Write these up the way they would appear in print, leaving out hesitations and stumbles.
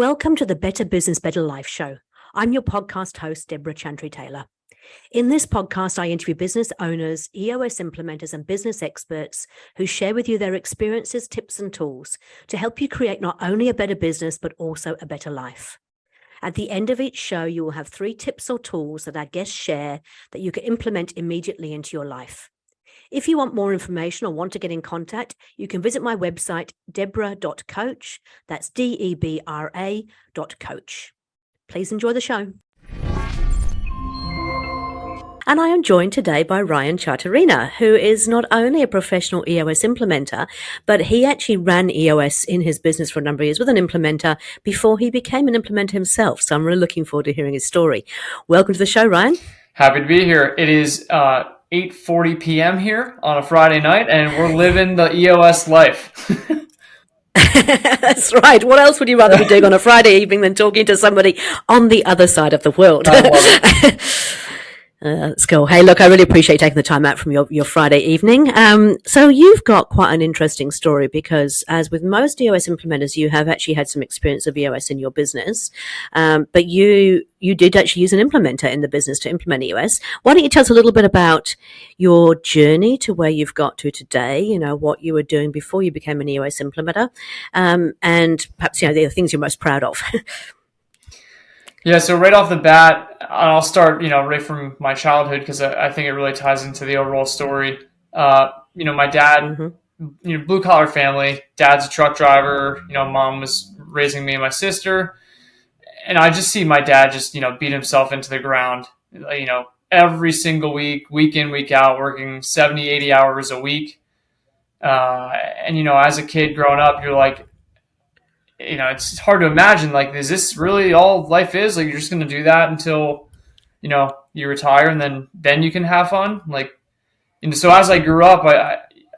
Welcome to the Better Business, Better Life show. I'm your podcast host, Debra Chantry-Taylor. In this podcast, I interview business owners, EOS implementers, and business experts who share with you their experiences, tips, and tools to help you create not only a better business, but also a better life. At the end of each show, you will have 3 tips or tools that our guests share that you can implement immediately into your life. If you want more information or want to get in contact, you can visit my website, debra.coach. That's Debra.coach. Please enjoy the show. And I am joined today by Ryan Charterina, who is not only a professional EOS implementer, but he actually ran EOS in his business for a number of years with an implementer before he became an implementer himself. So I'm really looking forward to hearing his story. Welcome to the show, Ryan. Happy to be here. It is 8:40 p.m. here on a Friday night, and we're living the EOS life. That's right. What else would you rather be doing on a Friday evening than talking to somebody on the other side of the world? I love it. That's cool. Hey, look, I really appreciate taking the time out from your Friday evening. So you've got quite an interesting story because, as with most EOS implementers, you have actually had some experience of EOS in your business, but you did actually use an implementer in the business to implement EOS. Why don't you tell us a little bit about your journey to where you've got to today, you know, what you were doing before you became an EOS implementer, and perhaps, you know, the things you're most proud of. Yeah, so right off the bat, I'll start, right from my childhood because I think it really ties into the overall story. My dad, blue collar family, dad's a truck driver, mom was raising me and my sister. And I just see my dad just, beat himself into the ground, every single week in, week out, working 70, 80 hours a week. As a kid growing up, you're like, it's hard to imagine, like, is this really all life is? Like, you're just going to do that until, you retire and then you can have fun. Like, so as I grew up,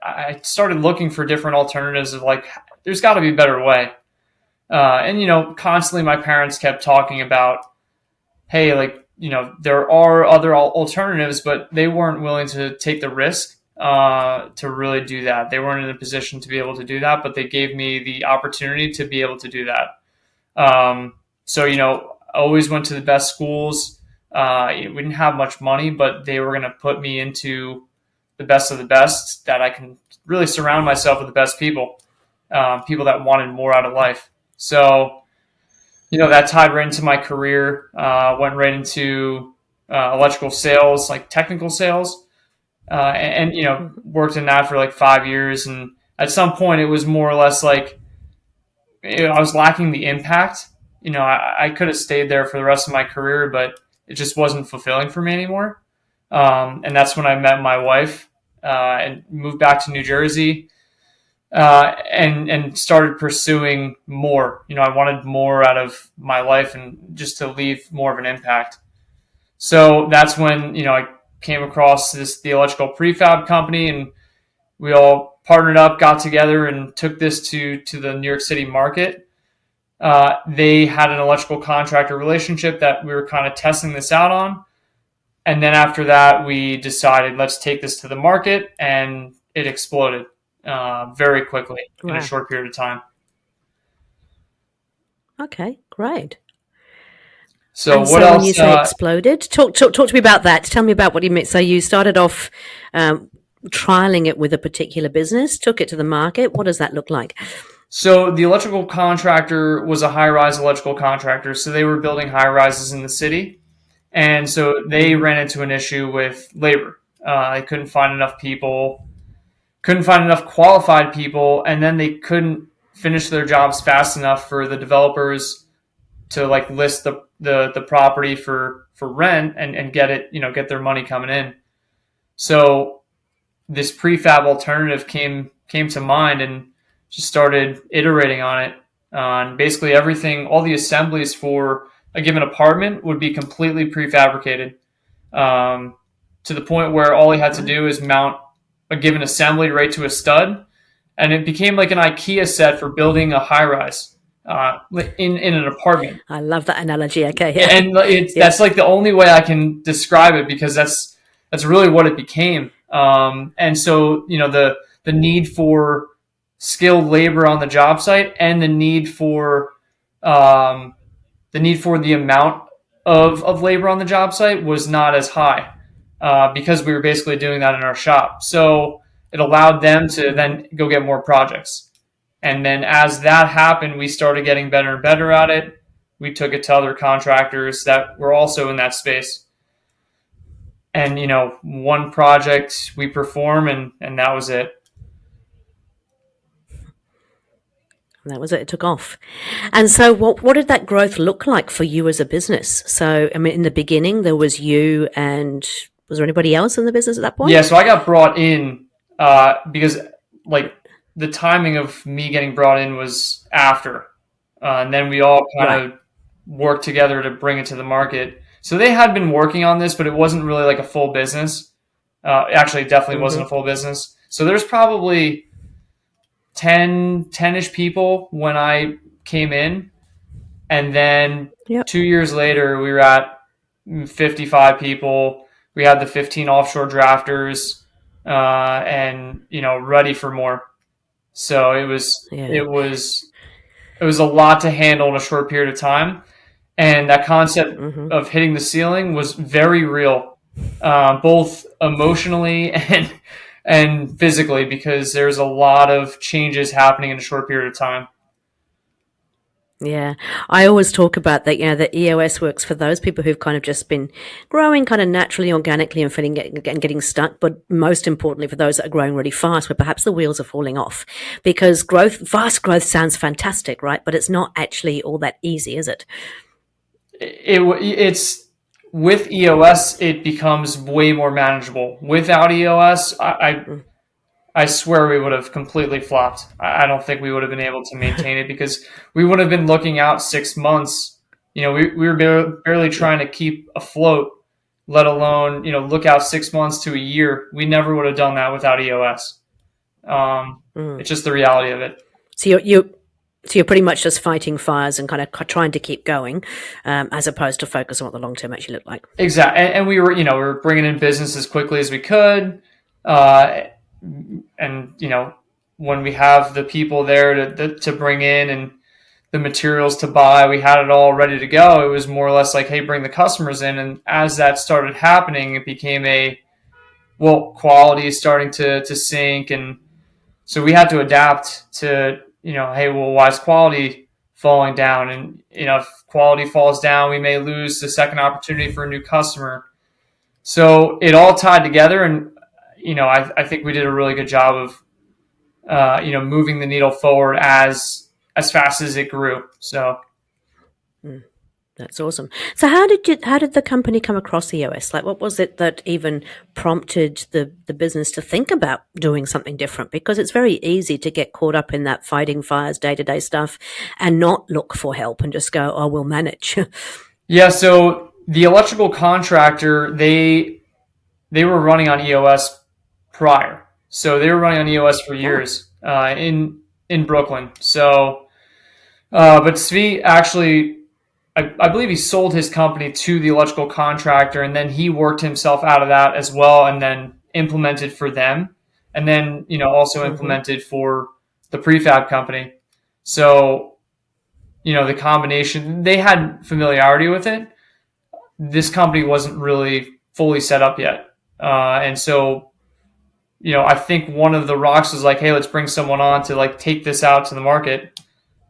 I started looking for different alternatives of like, there's got to be a better way. Constantly my parents kept talking about, hey, like, there are other alternatives, but they weren't willing to take the risk to really do that. They weren't in a position to be able to do that, but they gave me the opportunity to be able to do that. I always went to the best schools. We didn't have much money, but they were going to put me into the best of the best, that I can really surround myself with the best people, people that wanted more out of life. So, that tied right into my career, went right into electrical sales, like technical sales. Worked in that for like 5 years. And at some point it was more or less like, I was lacking the impact. I could have stayed there for the rest of my career, but it just wasn't fulfilling for me anymore. And that's when I met my wife, and moved back to New Jersey, and started pursuing more. I wanted more out of my life and just to leave more of an impact. So that's when, I came across the electrical prefab company, and we all partnered up, got together, and took this to the New York City market. They had an electrical contractor relationship that we were kind of testing this out on. And then after that, we decided, let's take this to the market, and it exploded very quickly in a short period of time. Okay, great. So and what so else? When you say exploded, talk to me about that. Tell me about what you meant. So you started off trialing it with a particular business, took it to the market. What does that look like? So the electrical contractor was a high-rise electrical contractor. So they were building high-rises in the city. And so they ran into an issue with labor. They couldn't find enough people, couldn't find enough qualified people, and then they couldn't finish their jobs fast enough for the developers to like list the property for rent and get it, get their money coming in. So this prefab alternative came to mind, and just started iterating on it. On basically everything, all the assemblies for a given apartment would be completely prefabricated, to the point where all he had to do is mount a given assembly right to a stud, and it became like an IKEA set for building a high rise. In an apartment. I love that analogy. Okay, yeah. And that's like the only way I can describe it, because that's really what it became. And so the need for skilled labor on the job site, and the need for um, the need for the amount of labor on the job site was not as high because we were basically doing that in our shop. So it allowed them to then go get more projects. And then as that happened, we started getting better and better at it. We took it to other contractors that were also in that space. And, one project we perform and that was it. That was it. It took off. And so what did that growth look like for you as a business? So, I mean, in the beginning, there was you, and was there anybody else in the business at that point? Yeah, so I got brought in because like the timing of me getting brought in was after. And then we all kind of worked together to bring it to the market. So they had been working on this, but it wasn't really like a full business. Actually, it definitely wasn't a full business. So there's probably 10-ish people when I came in. And then 2 years later, we were at 55 people. We had the 15 offshore drafters and, ready for more. So it was a lot to handle in a short period of time. And that concept of hitting the ceiling was very real, both emotionally and physically, because there's a lot of changes happening in a short period of time. Yeah, I always talk about that, that EOS works for those people who've kind of just been growing kind of naturally, organically and getting stuck. But most importantly, for those that are growing really fast, where perhaps the wheels are falling off, because fast growth sounds fantastic, right? But it's not actually all that easy, is it? It's with EOS, it becomes way more manageable. Without EOS, I swear we would have completely flopped. I don't think we would have been able to maintain it because we would have been looking out 6 months. We were barely trying to keep afloat, let alone, look out 6 months to a year. We never would have done that without EOS. It's just the reality of it. So you're pretty much just fighting fires and kind of trying to keep going, as opposed to focus on what the long term actually looked like. Exactly, and we were bringing in business as quickly as we could. And when we have the people there to bring in and the materials to buy, we had it all ready to go. It was more or less like, hey, bring the customers in. And as that started happening, it became quality is starting to sink. And so we had to adapt to, hey, well, why is quality falling down? And, if quality falls down, we may lose the second opportunity for a new customer. So it all tied together. And I think we did a really good job of, moving the needle forward as fast as it grew. So that's awesome. So how did the company come across EOS? Like, what was it that even prompted the business to think about doing something different? Because it's very easy to get caught up in that fighting fires, day-to-day stuff, and not look for help and just go, oh, we'll manage. Yeah. So the electrical contractor, they were running on EOS prior. So they were running on EOS for years in Brooklyn. So, but Svi actually, I believe he sold his company to the electrical contractor, and then he worked himself out of that as well, and then implemented for them, and then also implemented for the prefab company. So, the combination, they had familiarity with it. This company wasn't really fully set up yet, and so. I think one of the rocks was like, hey, let's bring someone on to take this out to the market.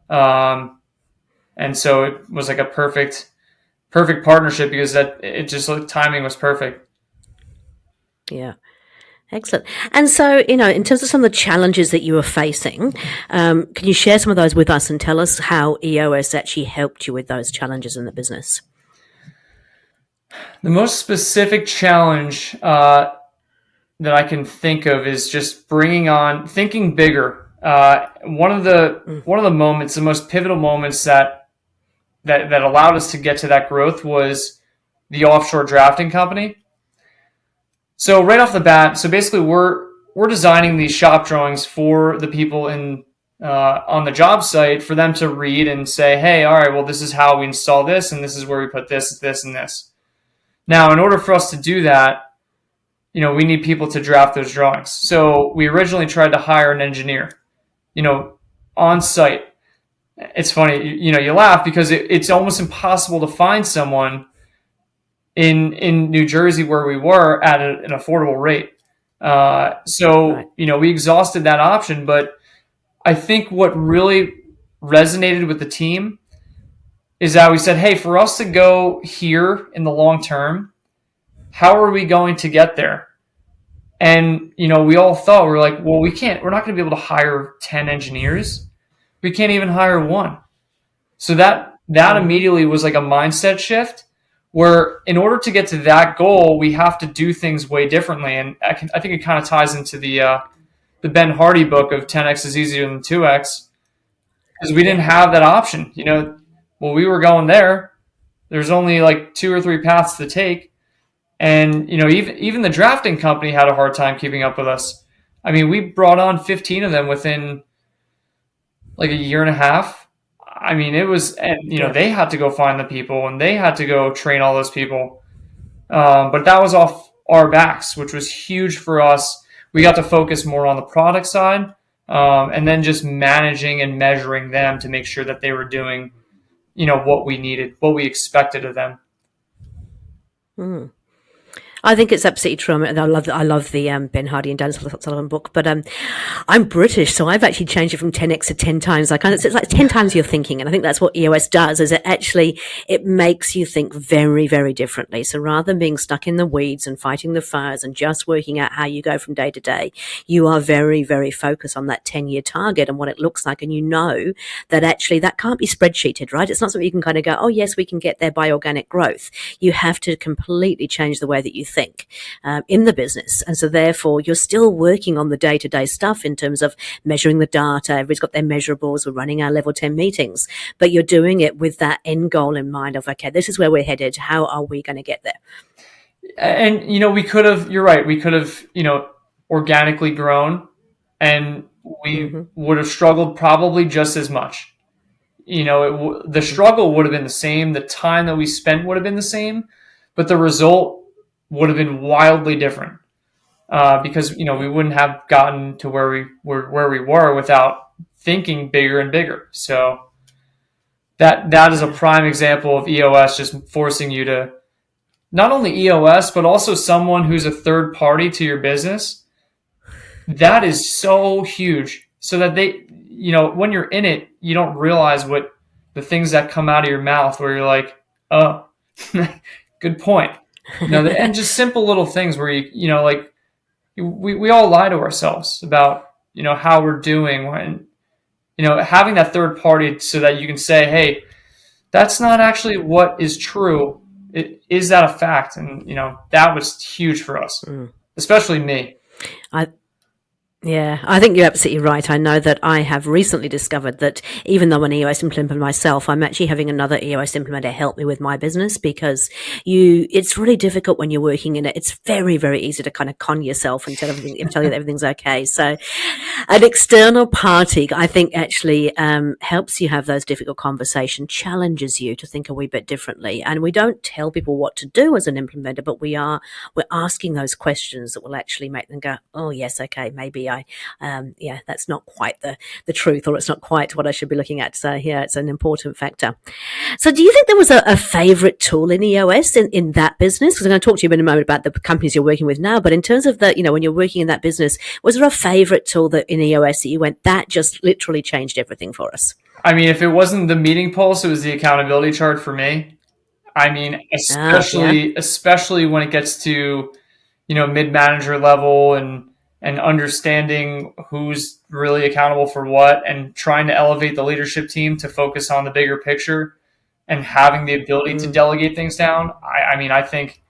And so it was like a perfect partnership because timing was perfect. Yeah. Excellent. And so, in terms of some of the challenges that you were facing, can you share some of those with us and tell us how EOS actually helped you with those challenges in the business? The most specific challenge, that I can think of is just thinking bigger. One of the moments, the most pivotal moments that allowed us to get to that growth was the offshore drafting company. So right off the bat, basically we're designing these shop drawings for the people on the job site for them to read and say, hey, all right, well, this is how we install this, and this is where we put this, this, and this. Now, in order for us to do that, we need people to draft those drawings. So we originally tried to hire an engineer, on site. it's funny, you laugh because it's almost impossible to find someone in New Jersey where we were at an affordable rate. So, Right. we exhausted that option, but I think what really resonated with the team is that we said, hey, for us to go here in the long term, how are we going to get there? And, we all thought, we're like, well, we're not going to be able to hire 10 engineers. We can't even hire one. So that immediately was like a mindset shift where in order to get to that goal, we have to do things way differently. And I think it kind of ties into the Ben Hardy book of 10X is easier than 2X because we didn't have that option. When we were going there, there's only like 2 or 3 paths to take. And, even the drafting company had a hard time keeping up with us. I mean, we brought on 15 of them within like a year and a half. I mean, it was, and, they had to go find the people and they had to go train all those people. But that was off our backs, which was huge for us. We got to focus more on the product side, and then just managing and measuring them to make sure that they were doing, what we needed, what we expected of them. Mm. I think it's absolutely true. I love the Ben Hardy and Dan Sullivan book, but I'm British, so I've actually changed it from 10x to 10 times. It's like 10 times your thinking, and I think that's what EOS does. Is it makes you think very, very differently. So rather than being stuck in the weeds and fighting the fires and just working out how you go from day to day, you are very, very focused on that 10-year target and what it looks like, and that actually that can't be spreadsheeted, right? It's not something you can kind of go, oh yes, we can get there by organic growth. You have to completely change the way that you think in the business. And so therefore you're still working on the day-to-day stuff in terms of measuring the data. Everybody's got their measurables. We're running our level 10 meetings, but you're doing it with that end goal in mind of, okay, this is where we're headed. How are we going to get there? And, you're right. We could have, organically grown and we would have struggled probably just as much. The struggle would have been the same. The time that we spent would have been the same, but the result would have been wildly different because we wouldn't have gotten to where we were without thinking bigger and bigger. So that is a prime example of EOS just forcing you to not only EOS but also someone who's a third party to your business. That is so huge. So that they, when you're in it, you don't realize what the things that come out of your mouth where you're like, oh, good point. And just simple little things where we all lie to ourselves about, how we're doing when, having that third party so that you can say, hey, that's not actually what is true. Is that a fact? And, that was huge for us, especially me. Yeah, I think you're absolutely right. I know that I have recently discovered that even though I'm an EOS implementer myself, I'm actually having another EOS implementer help me with my business because it's really difficult when you're working in it. It's very, very easy to kind of con yourself and tell you that everything's okay. So an external party, I think, actually helps you have those difficult conversations, challenges you to think a wee bit differently. And we don't tell people what to do as an implementer, but we're asking those questions that will actually make them go, oh yes, okay, maybe that's not quite the truth, or it's not quite what I should be looking at. So yeah, it's an important factor. So do you think there was a favorite tool in EOS in that business? Because I'm going to talk to you in a moment about the companies you're working with now, but in terms of that, when you're working in that business, was there a favorite tool that in EOS that you went, that just literally changed everything for us? I mean, if it wasn't the meeting pulse, it was the accountability chart for me. I mean, especially when it gets to, mid-manager level and understanding who's really accountable for what and trying to elevate the leadership team to focus on the bigger picture and having the ability to delegate things down. I think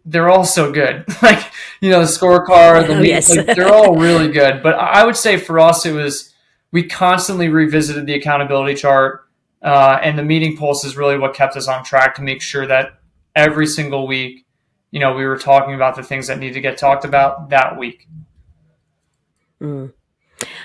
they're all so good. The scorecard, they're all really good. But I would say for us, we constantly revisited the accountability chart, and the meeting pulse is really what kept us on track to make sure that every single week, we were talking about the things that need to get talked about that week.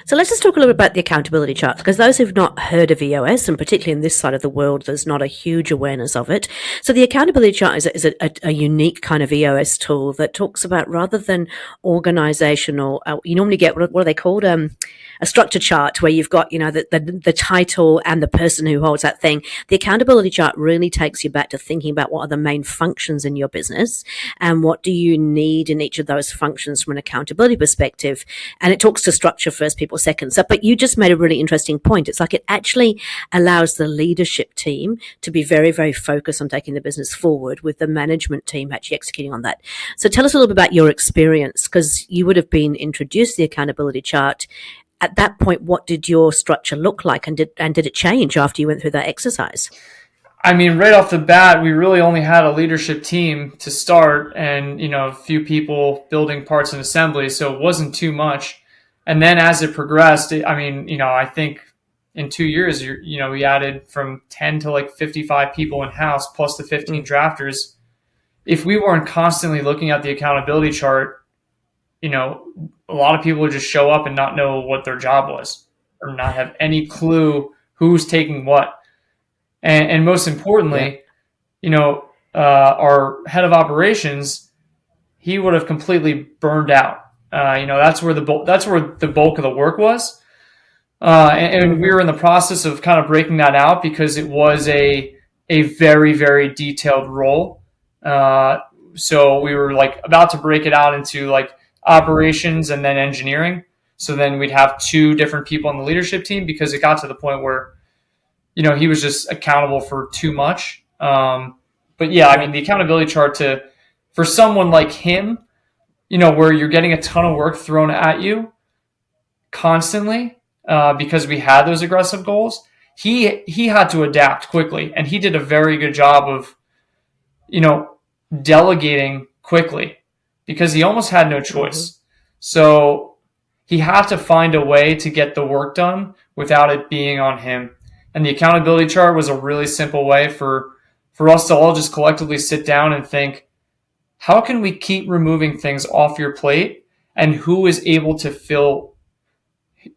So let's just talk a little bit about the accountability charts, because those who've not heard of EOS, and particularly in this side of the world, there's not a huge awareness of it. So the accountability chart is a unique kind of EOS tool that talks about, rather than organizational, you normally get, what are they called? A structure chart where you've got, the title and the person who holds that thing. The accountability chart really takes you back to thinking about what are the main functions in your business and what do you need in each of those functions from an accountability perspective. And it talks to structure first, people second. So, but you just made a really interesting point. It's like it actually allows the leadership team to be very, very focused on taking the business forward, with the management team actually executing on that. So tell us a little bit about your experience, because you would have been introduced to the accountability chart. At that point, what did your structure look like, and did it change after you went through that exercise? I mean, right off the bat, we really only had a leadership team to start, and a few people building parts and assemblies, so it wasn't too much. And then as it progressed, I think in 2 years, we added from 10 to like 55 people in house, plus the 15 drafters. If we weren't constantly looking at the accountability chart, a lot of people would just show up and not know what their job was, or not have any clue who's taking what. And most importantly, our head of operations, he would have completely burned out. That's where the bulk of the work was. And we were in the process of kind of breaking that out, because it was a very, very detailed role. So we were like about to break it out into like operations and then engineering. So then we'd have two different people on the leadership team, because it got to the point where, he was just accountable for too much. But yeah, I mean, the accountability chart for someone like him, where you're getting a ton of work thrown at you constantly, because we had those aggressive goals, he had to adapt quickly, and he did a very good job of, delegating quickly, because he almost had no choice. So he had to find a way to get the work done without it being on him. And the accountability chart was a really simple way for us to all just collectively sit down and think, how can we keep removing things off your plate, and who is able to fill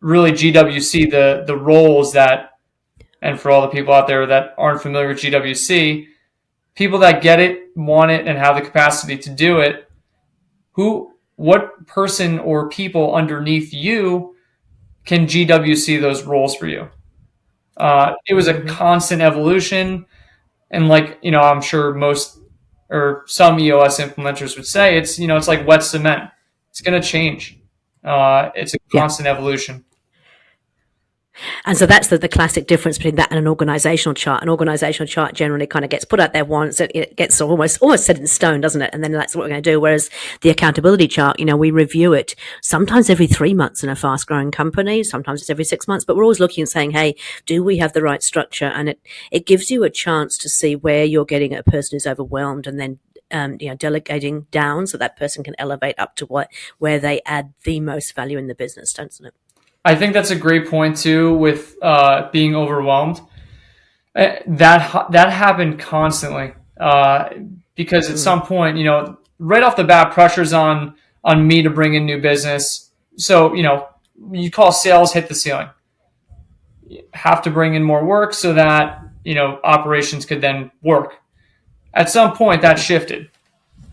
really GWC, the roles that, and for all the people out there that aren't familiar with GWC, people that get it, want it, and have the capacity to do it, what person or people underneath you can GWC those roles for you? It was a constant evolution. And I'm sure most or some EOS implementers would say, it's like wet cement. It's going to change. It's a constant evolution. And so that's the classic difference between that and an organizational chart. An organizational chart generally kind of gets put out there once, it gets almost set in stone, doesn't it? And then that's what we're going to do. Whereas the accountability chart, we review it sometimes every 3 months in a fast growing company. Sometimes it's every 6 months, but we're always looking and saying, hey, do we have the right structure? And it gives you a chance to see where you're getting a person who's overwhelmed, and then delegating down so that person can elevate up to where they add the most value in the business, doesn't it? I think that's a great point too, with being overwhelmed. That happened constantly, because at some point, right off the bat, pressure's on me to bring in new business. So, you call sales hit the ceiling. You have to bring in more work so that, operations could then work. At some point, that shifted.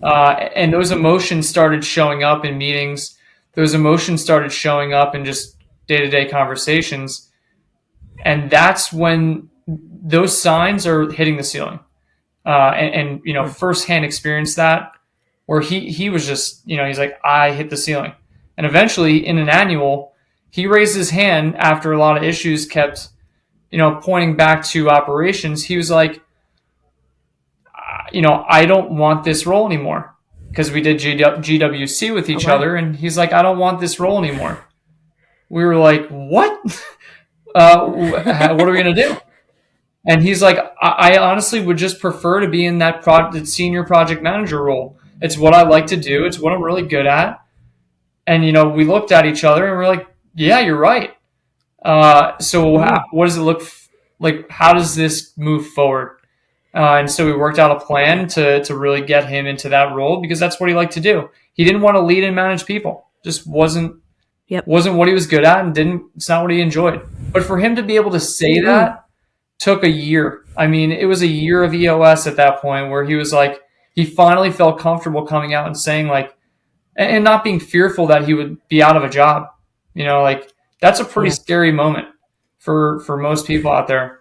And those emotions started showing up in meetings. Those emotions started showing up in just day-to-day conversations. And that's when those signs are hitting the ceiling. And firsthand experienced that, where he was just, he's like, I hit the ceiling. And eventually in an annual, he raised his hand after a lot of issues kept, pointing back to operations. He was like, I don't want this role anymore, because we did GWC with each other. And he's like, I don't want this role anymore. We were like, what? What are we going to do? And he's like, I honestly would just prefer to be in that senior project manager role. It's what I like to do. It's what I'm really good at. And, we looked at each other and we're like, yeah, you're right. So what does it look like? How does this move forward? And so we worked out a plan to really get him into that role, because that's what he liked to do. He didn't want to lead and manage people. Just wasn't Yep. wasn't what he was good at, and it's not what he enjoyed. But for him to be able to say that took a year. I mean, it was a year of EOS at that point where he was like, he finally felt comfortable coming out and saying like, and not being fearful that he would be out of a job. Like that's a pretty scary moment for most people out there.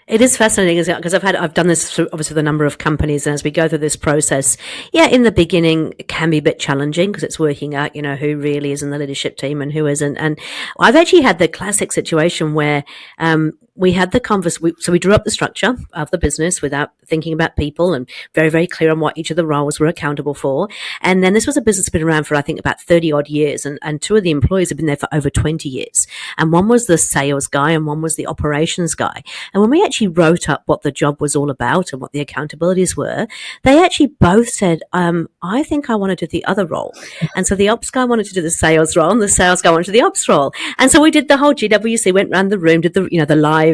It is fascinating, isn't it? Because I've done this through, obviously, with a number of companies, and as we go through this process, in the beginning it can be a bit challenging because it's working out, who really is in the leadership team and who isn't. And I've actually had the classic situation where we had the conversation. So we drew up the structure of the business without thinking about people, and very, very clear on what each of the roles were accountable for. And then this was a business that's been around for, I think, about 30 odd years. And two of the employees have been there for over 20 years. And one was the sales guy and one was the operations guy. And when we actually wrote up what the job was all about and what the accountabilities were, they actually both said, I think I want to do the other role. And so the ops guy wanted to do the sales role and the sales guy wanted to do the ops role. And so we did the whole GWC, went around the room, did the live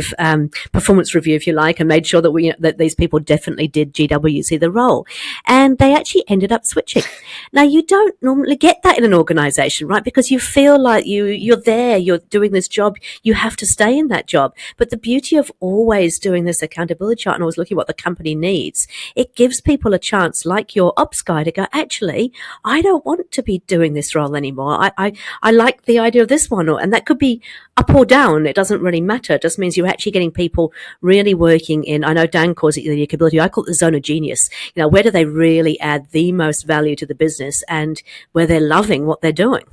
performance review, if you like, and made sure that that these people definitely did GWC the role. And they actually ended up switching. Now, you don't normally get that in an organization, right? Because you feel like you're there, you're doing this job, you have to stay in that job. But the beauty of always doing this accountability chart and always looking at what the company needs, it gives people a chance, like your ops guy, to go, actually, I don't want to be doing this role anymore. I like the idea of this one. And that could be up or down. It doesn't really matter. It just means you're actually getting people really working in, I know Dan calls it the ability, I call it the zone of genius. Where do they really add the most value to the business and where they're loving what they're doing?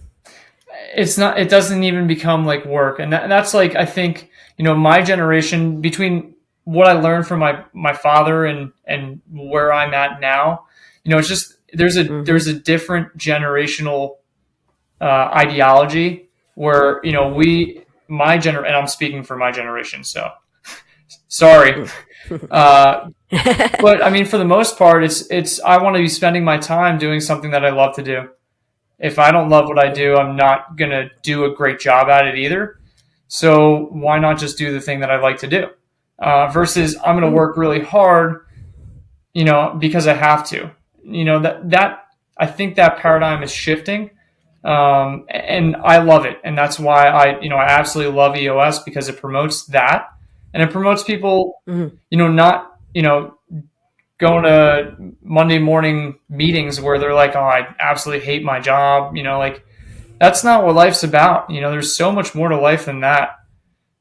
It doesn't even become like work. And that's like, I think, my generation, between what I learned from my father and where I'm at now, it's just, there's a different generational ideology where, and I'm speaking for my generation, so sorry. But I mean, for the most part, it's I want to be spending my time doing something that I love to do. If I don't love what I do, I'm not going to do a great job at it either. So why not just do the thing that I like to do? Versus I'm going to work really hard, because I have to. That I think that paradigm is shifting. And I love it. And that's why I absolutely love EOS, because it promotes that. And it promotes people, not, going to Monday morning meetings where they're like, oh, I absolutely hate my job. Like that's not what life's about. There's so much more to life than that.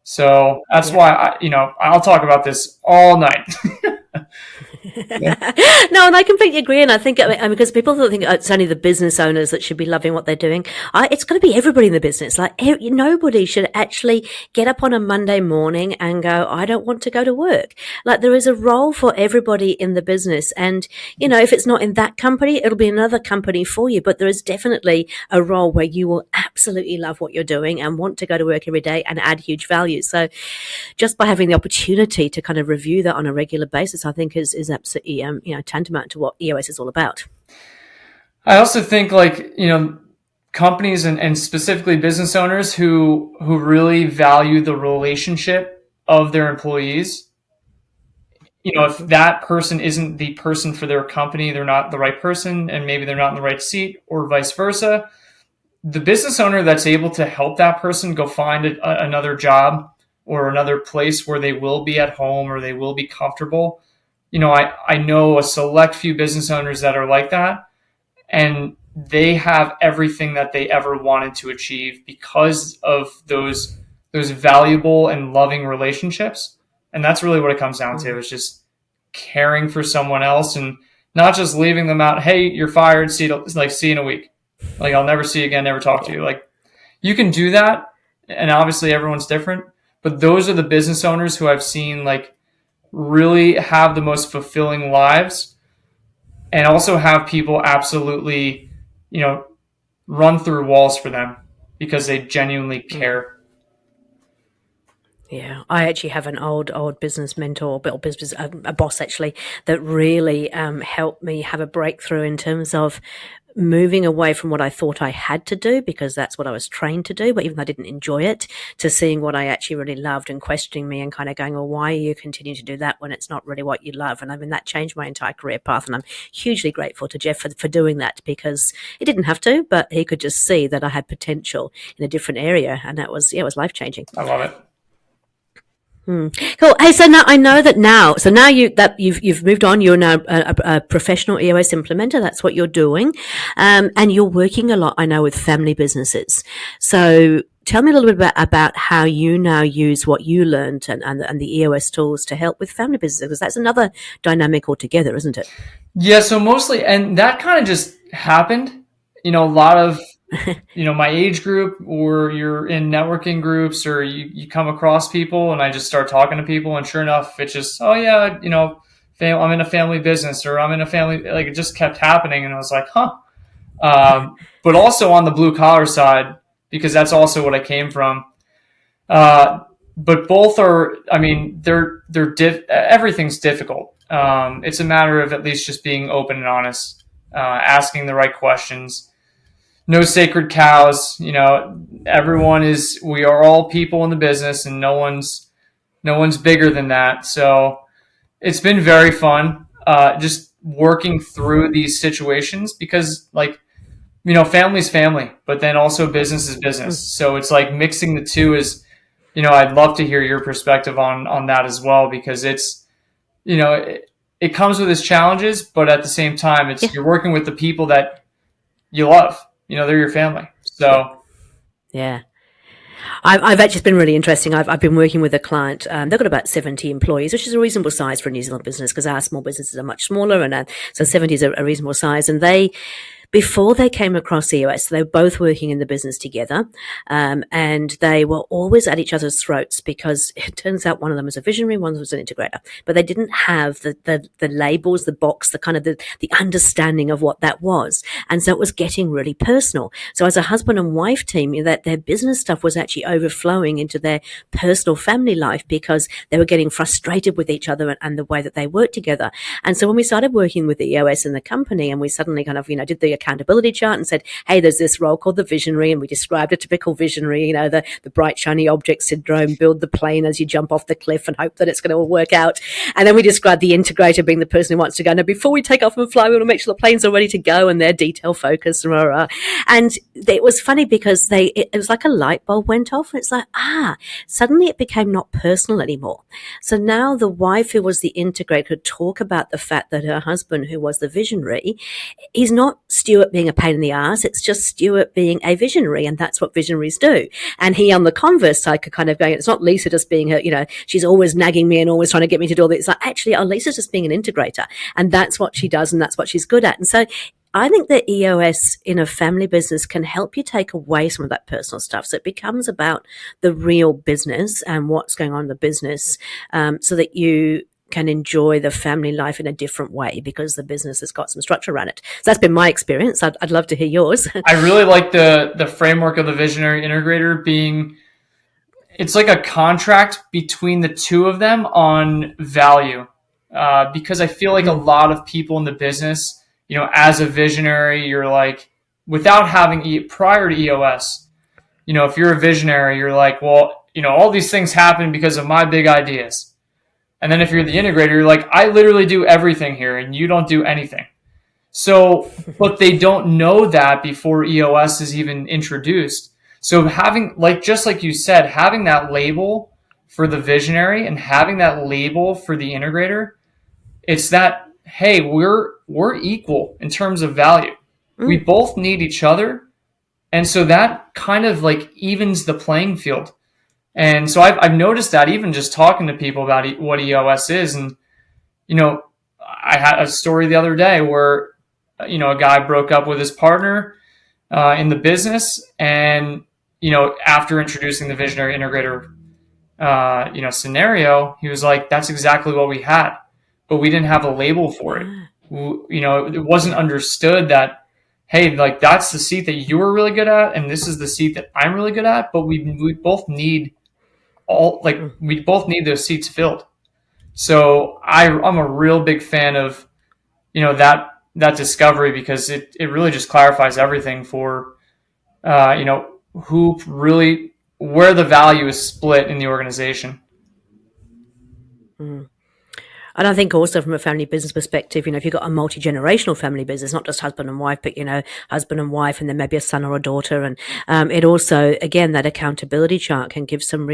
So that's why I'll talk about this all night. No, and I completely agree. And I think, because people think it's only the business owners that should be loving what they're doing. It's got to be everybody in the business. Like nobody should actually get up on a Monday morning and go, I don't want to go to work. Like there is a role for everybody in the business. And, if it's not in that company, it'll be another company for you. But there is definitely a role where you will absolutely love what you're doing and want to go to work every day and add huge value. So just by having the opportunity to kind of review that on a regular basis, I think is absolutely tantamount to what EOS is all about. I also think companies and specifically business owners who really value the relationship of their employees. If that person isn't the person for their company, they're not the right person, and maybe they're not in the right seat, or vice versa. The business owner that's able to help that person go find another job or another place where they will be at home or they will be comfortable. I know a select few business owners that are like that, and they have everything that they ever wanted to achieve because of those valuable and loving relationships. And that's really what it comes down to, is just caring for someone else and not just leaving them out. Hey, you're fired. See you in a week. Like, I'll never see you again, never talk to you. Like, you can do that. And obviously everyone's different, but those are the business owners who I've seen really have the most fulfilling lives, and also have people absolutely, run through walls for them because they genuinely care. Yeah, I actually have an old business mentor, or business a boss actually, that really helped me have a breakthrough in terms of moving away from what I thought I had to do because that's what I was trained to do, but even though I didn't enjoy it, to seeing what I actually really loved and questioning me and kind of going, well, why are you continuing to do that when it's not really what you love? And I mean, that changed my entire career path. And I'm hugely grateful to Jeff for doing that because he didn't have to, but he could just see that I had potential in a different area. And that was, yeah, it was life changing. I love it. Cool. Hey, so now I know that now. So now you've moved on. You're now a professional EOS implementer. That's what you're doing, and you're working a lot. I know with family businesses. So tell me a little bit about how you now use what you learned and the EOS tools to help with family businesses, because that's another dynamic altogether, isn't it? Yeah. So mostly, and that kind of just happened. A lot of my age group, or you're in networking groups, or you come across people, and I just start talking to people, and sure enough, it's just, oh yeah, I'm in a family business, or I'm in a family, like it just kept happening. And I was like, huh. But also on the blue collar side, because that's also what I came from. But both are, I mean, everything's difficult. It's a matter of at least just being open and honest, asking the right questions. No sacred cows. We are all people in the business, and no one's bigger than that. So it's been very fun, just working through these situations, because family's family, but then also business is business. So it's like mixing the two is, I'd love to hear your perspective on that as well, because it's, it comes with its challenges, but at the same time, you're working with the people that you love. They're your family. So, yeah. I've actually been really interesting. I've been working with a client. They've got about 70 employees, which is a reasonable size for a New Zealand business, because our small businesses are much smaller, and so 70 is a reasonable size. And before they came across EOS, they were both working in the business together, and they were always at each other's throats, because it turns out one of them was a visionary, one was an integrator, but they didn't have the labels, the box, the kind of the understanding of what that was. And so it was getting really personal. So as a husband and wife team, that their business stuff was actually overflowing into their personal family life, because they were getting frustrated with each other and the way that they worked together. And so when we started working with the EOS in the company, and we suddenly kind of, did the accountability chart and said, hey, there's this role called the visionary, and we described a typical visionary, the bright shiny object syndrome, build the plane as you jump off the cliff and hope that it's going to all work out. And then we described the integrator being the person who wants to go, now before we take off and fly, we want to make sure the planes are ready to go and they're detail focused. And it was funny because it was like a light bulb went off, and it's like, suddenly it became not personal anymore. So now the wife, who was the integrator, could talk about the fact that her husband, who was the visionary, he's not Stuart being a pain in the ass. It's just Stuart being a visionary, and that's what visionaries do. And he, on the converse side, could kind of go, it's not Lisa just being her, she's always nagging me and always trying to get me to do all this. It's like, actually, Lisa's just being an integrator, and that's what she does, and that's what she's good at. And so I think that EOS in a family business can help you take away some of that personal stuff. So it becomes about the real business and what's going on in the business, so that you can enjoy the family life in a different way, because the business has got some structure around it. So that's been my experience. I'd love to hear yours. I really like the framework of the visionary integrator being, it's like a contract between the two of them on value. Because I feel like a lot of people in the business, as a visionary, you're like, without having prior to EOS, if you're a visionary, you're like, well, all these things happen because of my big ideas. And then if you're the integrator, you're like, I literally do everything here and you don't do anything. So, but they don't know that before EOS is even introduced. So having, just like you said, having that label for the visionary and having that label for the integrator, it's that, hey, we're equal in terms of value. We both need each other. And so that kind of evens the playing field. And so I've noticed that, even just talking to people about what EOS is. And, I had a story the other day where, a guy broke up with his partner in the business. And, after introducing the visionary integrator, scenario, he was like, that's exactly what we had, but we didn't have a label for it. It wasn't understood that, hey, that's the seat that you were really good at, and this is the seat that I'm really good at, but we both need we both need those seats filled. So I'm a real big fan of, that discovery, because it really just clarifies everything for, where the value is split in the organization. Mm. And I think also from a family business perspective, if you've got a multi-generational family business, not just husband and wife, but, husband and wife, and then maybe a son or a daughter. And it also, again, that accountability chart can give some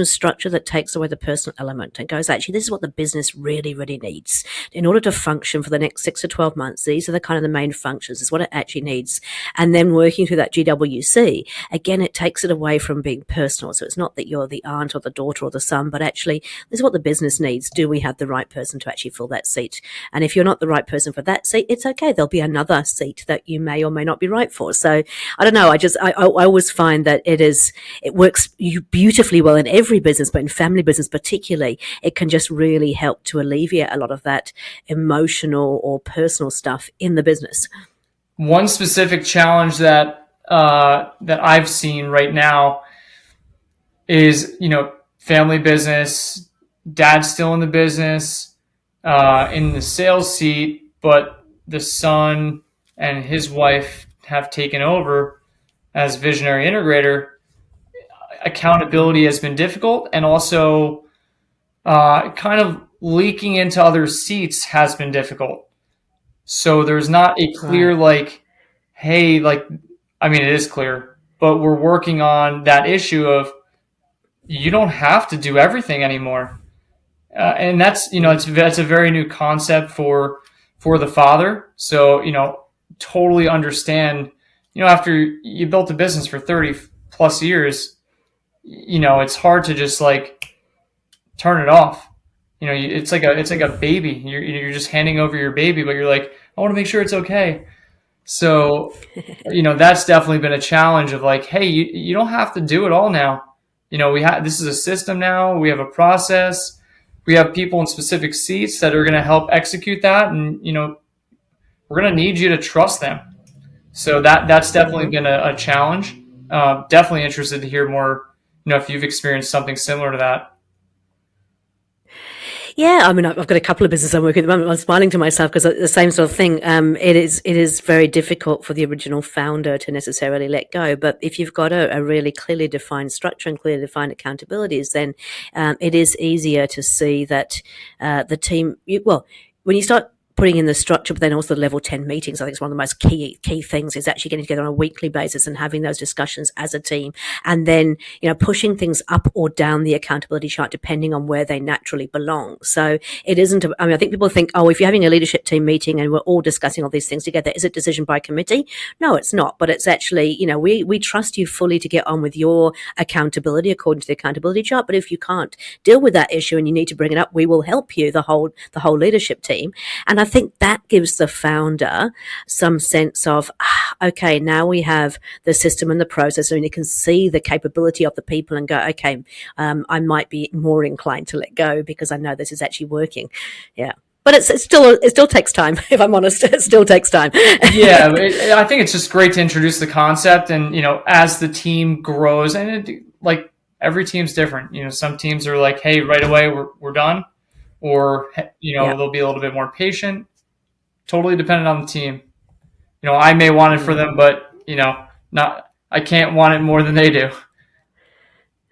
structure that takes away the personal element and goes, actually, this is what the business really, really needs. In order to function for the next 6 to 12 months, these are the main functions. Is what it actually needs. And then working through that GWC, again, it takes it away from being personal. So it's not that you're the aunt or the daughter or the son, but actually, this is what the business needs. Do we have the right person to actually fill that seat? And if you're not the right person for that seat, it's okay. There'll be another seat that you may or may not be right for. So I don't know. I always find that it works beautifully well in every business, but in family business particularly, it can just really help to alleviate a lot of that emotional or personal stuff in the business. One specific challenge that I've seen right now is, family business, dad's still in the business, in the sales seat, but the son and his wife have taken over as visionary integrator. Accountability has been difficult, and also kind of leaking into other seats has been difficult. So there's not a clear, it is clear, but we're working on that issue of, you don't have to do everything anymore. And that's, that's a very new concept for the father. So, totally understand, after you built a business for 30 plus years, it's hard to just turn it off. It's like a baby. You're just handing over your baby, but you're like, I want to make sure it's okay. So, that's definitely been a challenge of hey, you don't have to do it all now. This is a system now. We have a process. We have people in specific seats that are going to help execute that. And, we're going to need you to trust them. So that's definitely been a challenge. Definitely interested to hear more, if you've experienced something similar to that. Yeah, I've got a couple of businesses I'm working at the moment. I'm smiling to myself because the same sort of thing. It is very difficult for the original founder to necessarily let go. But if you've got a really clearly defined structure and clearly defined accountabilities, then it is easier to see that the team. When you start putting in the structure, but then also the level 10 meetings, I think it's one of the most key things is actually getting together on a weekly basis and having those discussions as a team. And then, pushing things up or down the accountability chart, depending on where they naturally belong. So it isn't, I think people think, if you're having a leadership team meeting and we're all discussing all these things together, is it decision by committee? No, it's not. But it's actually, we trust you fully to get on with your accountability according to the accountability chart. But if you can't deal with that issue and you need to bring it up, we will help you, the whole leadership team. And I think that gives the founder some sense of, okay, now we have the system and the process, and you can see the capability of the people and go, okay, I might be more inclined to let go because I know this is actually working. Yeah. But it still takes time, if I'm honest. It still takes time. Yeah, I think it's just great to introduce the concept, and as the team grows, and every team's different. Some teams are like, hey, right away we're done, or they'll be a little bit more patient. Totally dependent on the team. I may want it for them, but I can't want it more than they do.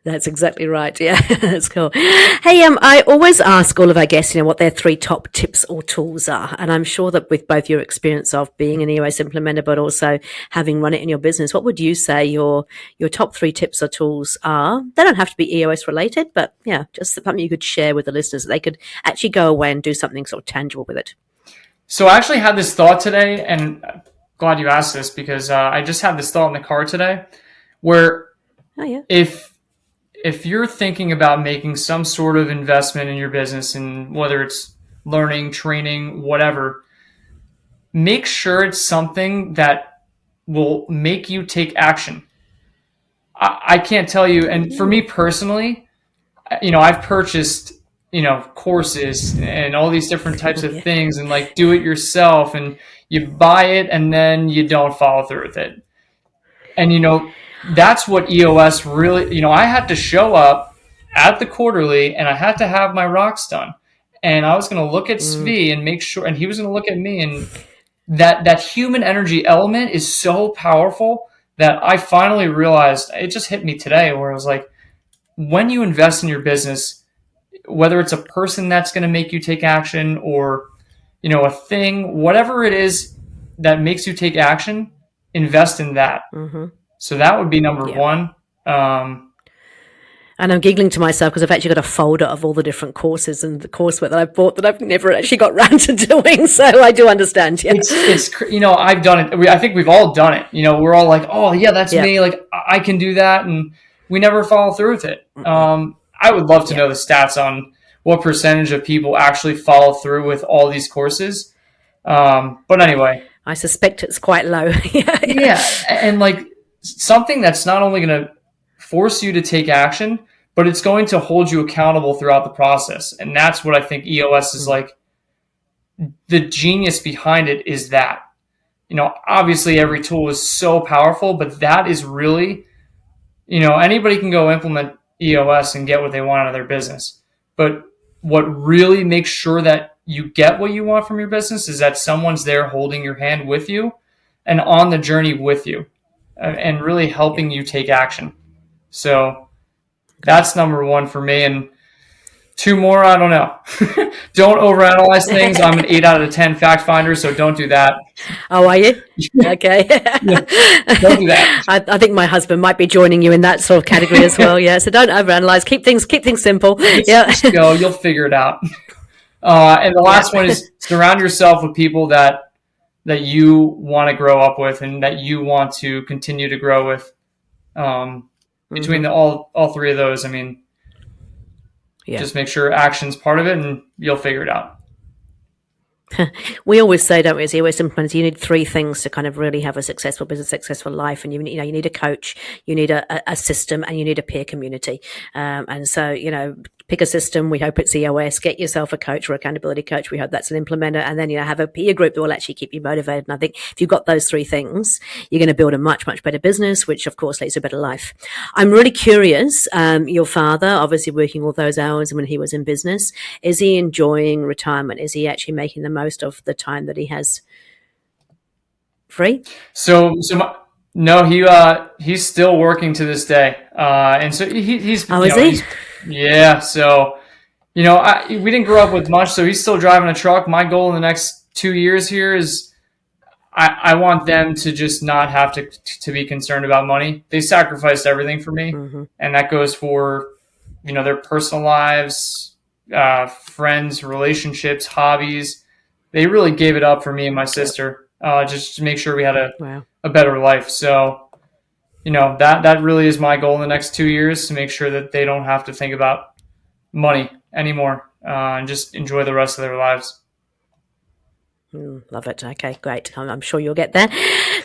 That's exactly right. Yeah, that's cool. Hey, I always ask all of our guests, what their 3 top tips or tools are. And I'm sure that with both your experience of being an EOS implementer, but also having run it in your business, what would you say your top 3 tips or tools are? They don't have to be EOS related, but yeah, just something you could share with the listeners that they could actually go away and do something sort of tangible with it. So I actually had this thought today, and I'm glad you asked this because I just had this thought in the car today, where if you're thinking about making some sort of investment in your business, and whether it's learning, training, whatever, make sure it's something that will make you take action. I can't tell you, and for me personally, I've purchased courses and all these different types of things, and do it yourself, and you buy it and then you don't follow through with it. And that's what EOS really, I had to show up at the quarterly, and I had to have my rocks done. And I was going to look at Svi and make sure, and he was going to look at me, and that human energy element is so powerful that I finally realized, it just hit me today, where I was like, when you invest in your business, whether it's a person that's going to make you take action, or a thing, whatever it is that makes you take action, invest in that. So that would be number one. And I'm giggling to myself because I've actually got a folder of all the different courses and the coursework that I've bought that I've never actually got round to doing. So I do understand. Yeah. It's I've done it. I think we've all done it. We're all like, oh yeah, that's me. Like I can do that. And we never follow through with it. I would love to know the stats on what percentage of people actually follow through with all these courses. But anyway, I suspect it's quite low. Yeah. And like something that's not only going to force you to take action, but it's going to hold you accountable throughout the process. And that's what I think EOS is like. The genius behind it is that, obviously every tool is so powerful, but that is really, anybody can go implement EOS and get what they want out of their business. But what really makes sure that you get what you want from your business is that someone's there holding your hand with you and on the journey with you and really helping you take action. So that's number one for me. And two more, I don't know. Don't overanalyze things. I'm an 8 out of 10 fact finder, so don't do that. Oh, are you? Okay. Don't do that. I think my husband might be joining you in that sort of category as well. Yeah. So don't overanalyze. Keep things simple. Just go. You'll figure it out. And the last one is surround yourself with people that you want to grow up with and that you want to continue to grow with. Between all three of those, I mean, just make sure action's part of it, and you'll figure it out. We always say, don't we, as EOS implementers, you need three things to kind of really have a successful business, successful life. And you need a coach, you need a system, and you need a peer community. And so, pick a system. We hope it's EOS. Get yourself a coach or accountability coach. We hope that's an implementer. And then, have a peer group that will actually keep you motivated. And I think if you've got those three things, you're going to build a much, much better business, which of course leads to a better life. I'm really curious. Your father, obviously working all those hours when he was in business, is he enjoying retirement? Is he actually making the most of the time that he has free? No, he's still working to this day. And so he's, is he? Yeah. So, we didn't grow up with much, so he's still driving a truck. My goal in the next 2 years here is I want them to just not have to be concerned about money. They sacrificed everything for me. And that goes for, their personal lives, friends, relationships, hobbies. They really gave it up for me and my sister, just to make sure we had a better life. So, that really is my goal in the next 2 years, to make sure that they don't have to think about money anymore, and just enjoy the rest of their lives. Love it. Okay, great. I'm sure you'll get there.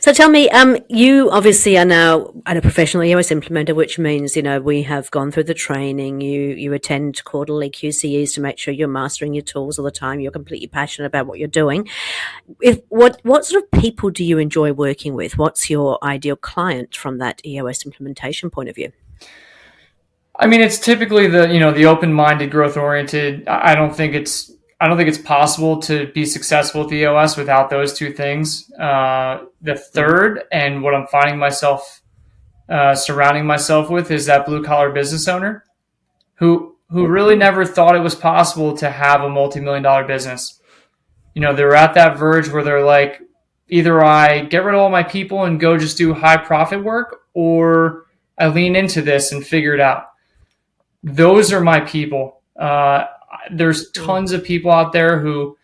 So tell me, you obviously are now a professional EOS implementer, which means, we have gone through the training. You attend quarterly QCEs to make sure you're mastering your tools all the time. You're completely passionate about what you're doing. What sort of people do you enjoy working with? What's your ideal client from that EOS implementation point of view? I mean, it's typically the open-minded, growth-oriented. I don't think it's possible to be successful with EOS without those two things. The third, and what I'm finding myself surrounding myself with, is that blue-collar business owner who really never thought it was possible to have a multi-million-dollar business. They're at that verge where they're like, either I get rid of all my people and go just do high-profit work, or I lean into this and figure it out. Those are my people. There's tons of people out there who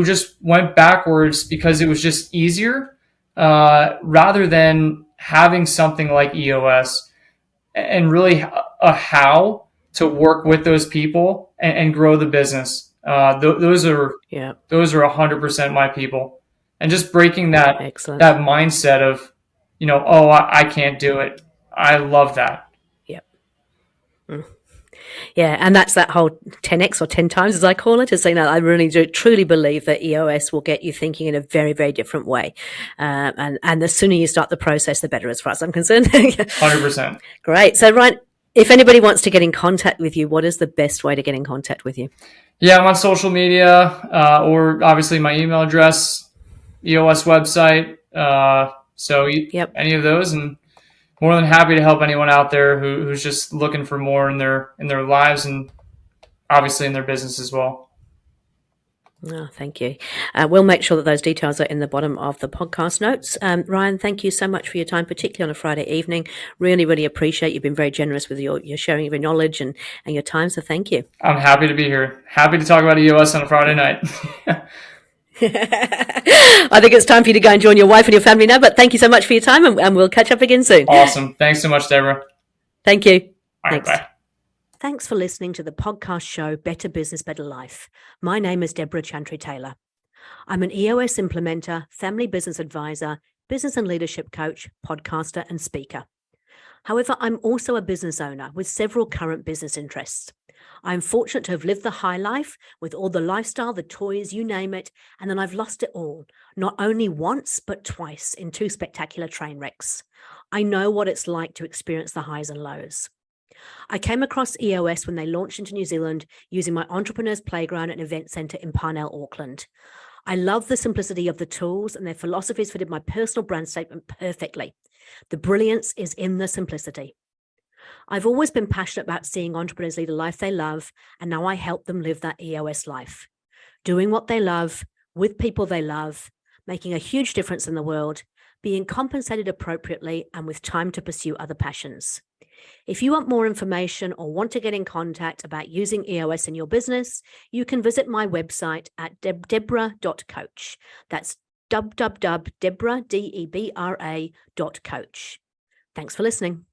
just went backwards because it was just easier, rather than having something like EOS and really a how to work with those people and grow the business. Those are 100% my people, and just breaking that mindset of, I can't do it. I love that. Yeah, and that's that whole 10x or 10 times, as I call it. I really do truly believe that EOS will get you thinking in a very, very different way. And the sooner you start the process, the better, as far as I'm concerned. 100%. Great. So, Ryan, If anybody wants to get in contact with you, what is the best way to get in contact with you? Yeah, I'm on social media, or obviously my email address, EOS website. Any of those, and more than happy to help anyone out there who's just looking for more in their lives and obviously in their business as well. Oh, thank you. We'll make sure that those details are in the bottom of the podcast notes. Ryan, thank you so much for your time, particularly on a Friday evening. Really, really appreciate you've been very generous with your sharing of your knowledge and your time. So thank you. I'm happy to be here. Happy to talk about EOS on a Friday night. I think it's time for you to go and join your wife and your family now, but thank you so much for your time, and we'll catch up again soon. Awesome. Thanks so much, Debra. Thank you. All right, bye. Thanks for listening to the podcast show, Better Business, Better Life. My name is Debra Chantry-Taylor. I'm an EOS implementer, family business advisor, business and leadership coach, podcaster, and speaker. However, I'm also a business owner with several current business interests. I'm fortunate to have lived the high life with all the lifestyle, the toys, you name it, and then I've lost it all, not only once, but twice in 2 spectacular train wrecks. I know what it's like to experience the highs and lows. I came across EOS when they launched into New Zealand using my Entrepreneurs Playground and Event Centre in Parnell, Auckland. I love the simplicity of the tools, and their philosophies fitted my personal brand statement perfectly. The brilliance is in the simplicity. I've always been passionate about seeing entrepreneurs lead a life they love, and now I help them live that EOS life. Doing what they love, with people they love, making a huge difference in the world, being compensated appropriately, and with time to pursue other passions. If you want more information or want to get in contact about using EOS in your business, you can visit my website at debra.coach. That's www.debra.coach. Thanks for listening.